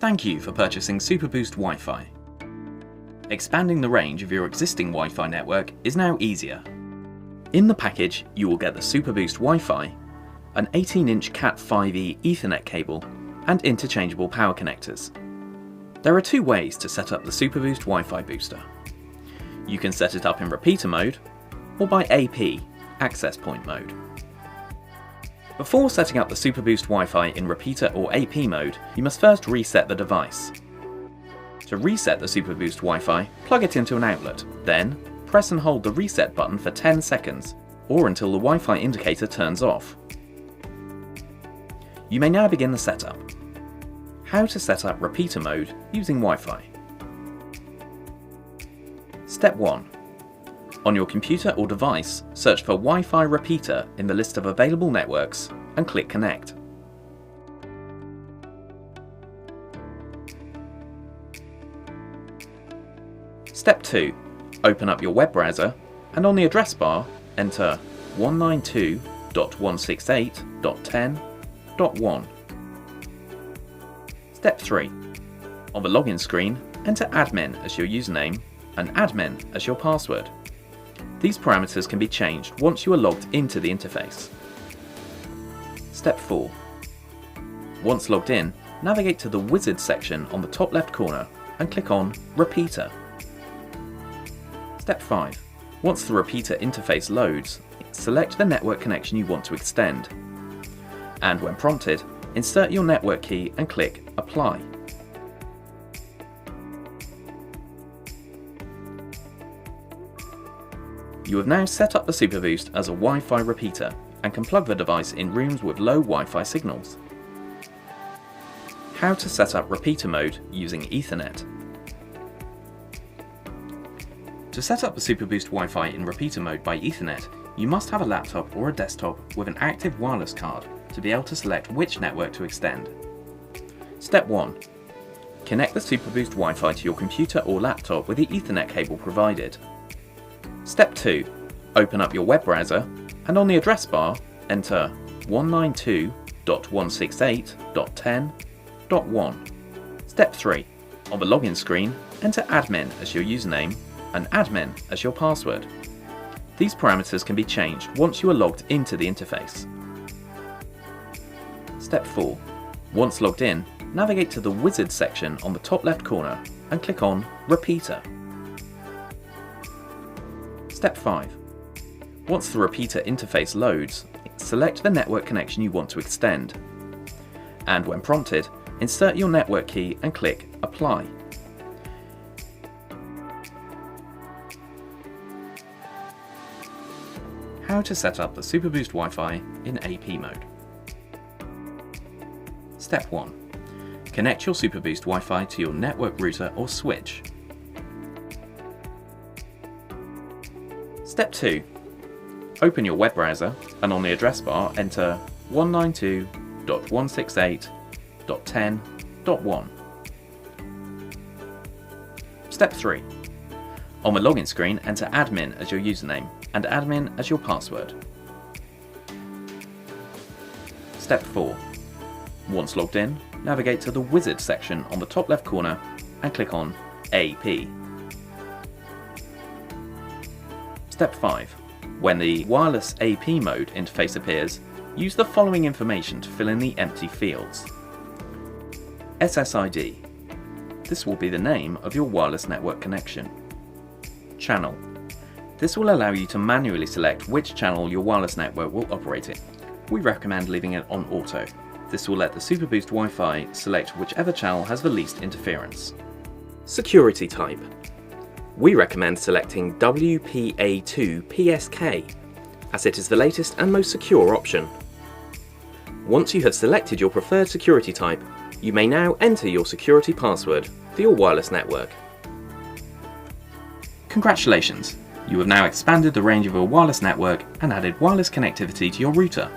Thank you for purchasing SuperBoost Wi-Fi. Expanding the range of your existing Wi-Fi network is now easier. In the package, you will get the SuperBoost Wi-Fi, an 18-inch Cat5e Ethernet cable, and interchangeable power connectors. There are two ways to set up the SuperBoost Wi-Fi booster. You can set it up in repeater mode, or by AP, access point mode. Before setting up the SuperBoost Wi-Fi in repeater or AP mode, you must first reset the device. To reset the SuperBoost Wi-Fi, plug it into an outlet, then press and hold the reset button for 10 seconds, or until the Wi-Fi indicator turns off. You may now begin the setup. How to set up repeater mode using Wi-Fi. Step 1. On your computer or device, search for Wi-Fi repeater in the list of available networks and click Connect. Step 2. Open up your web browser and on the address bar enter 192.168.10.1. Step 3. On the login screen, enter admin as your username and admin as your password. These parameters can be changed once you are logged into the interface. Step 4. Once logged in, navigate to the wizard section on the top left corner and click on Repeater. Step 5. Once the repeater interface loads, select the network connection you want to extend. And when prompted, insert your network key and click Apply. You have now set up the SuperBoost as a Wi-Fi repeater and can plug the device in rooms with low Wi-Fi signals. How to set up repeater mode using Ethernet. To set up the SuperBoost Wi-Fi in repeater mode by Ethernet, you must have a laptop or a desktop with an active wireless card to be able to select which network to extend. Step 1. Connect the SuperBoost Wi-Fi to your computer or laptop with the Ethernet cable provided. Step 2. Open up your web browser and on the address bar enter 192.168.10.1. Step 3. On the login screen, enter admin as your username and admin as your password. These parameters can be changed once you are logged into the interface. Step 4. Once logged in, navigate to the wizard section on the top left corner and click on Repeater. Step 5. Once the repeater interface loads, select the network connection you want to extend. And when prompted, insert your network key and click Apply. How to set up the SuperBoost Wi-Fi in AP mode. Step 1. Connect your SuperBoost Wi-Fi to your network router or switch. Step 2. Open your web browser and on the address bar enter 192.168.10.1. Step 3. On the login screen, enter admin as your username and admin as your password. Step 4. Once logged in, navigate to the wizard section on the top left corner and click on AP. Step 5. When the wireless AP mode interface appears, use the following information to fill in the empty fields. SSID. This will be the name of your wireless network connection. Channel. This will allow you to manually select which channel your wireless network will operate in. We recommend leaving it on auto. This will let the SuperBoost Wi-Fi select whichever channel has the least interference. Security type. We recommend selecting WPA2 PSK, as it is the latest and most secure option. Once you have selected your preferred security type, you may now enter your security password for your wireless network. Congratulations! You have now expanded the range of your wireless network and added wireless connectivity to your router.